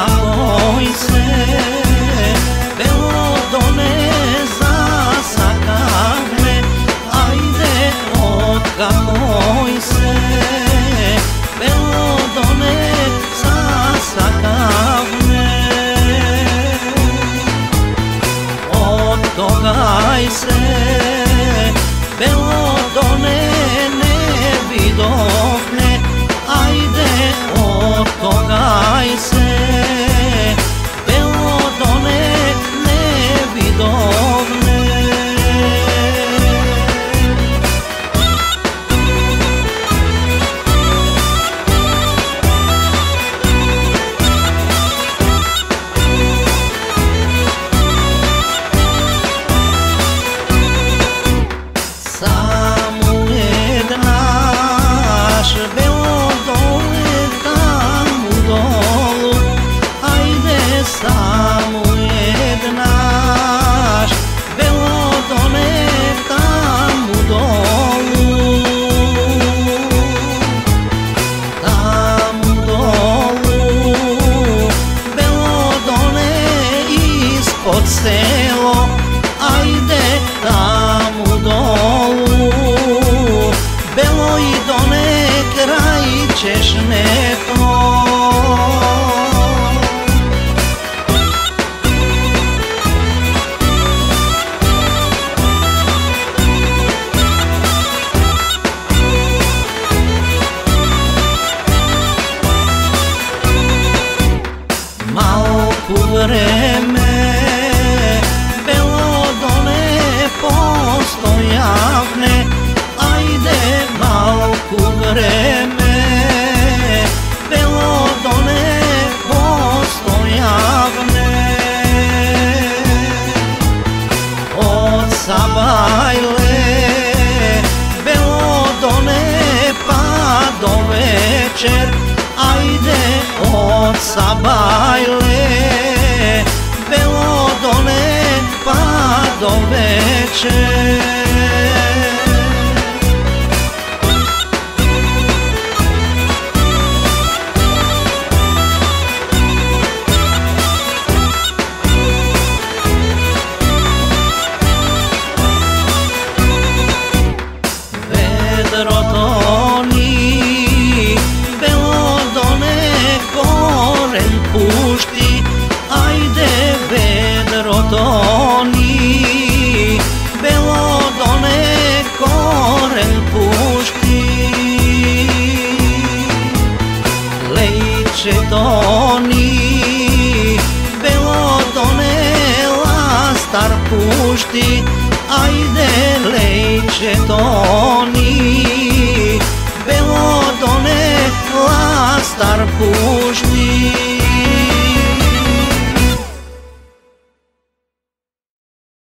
kakoj se Belodone zasakavne, ajde od kakoj se Belodone zasakavne. Od togaj se Belodone ne vidovne, ajde od togaj se Belodone ne vidovne. Samued naš Belodone tamo dolu, ajde Samued naš Belodone tamo dolu. Tamo dolu Belodone ispod selo, ajde tamo dolu Belodone kraj Češnetno. Malku vreme Belodone postojavne, ajde malku vreme Belodone postojavne. Od sabajle Belodone pa do večer, ajde od sabajle Belodone pa do večer. Vedro toni, Belodone koren pušti, ajde vedro toni, Belodone koren pušti. Lejče toni, Belodone lastar pušti, ajde lejče toni, Belodone lastar pušti.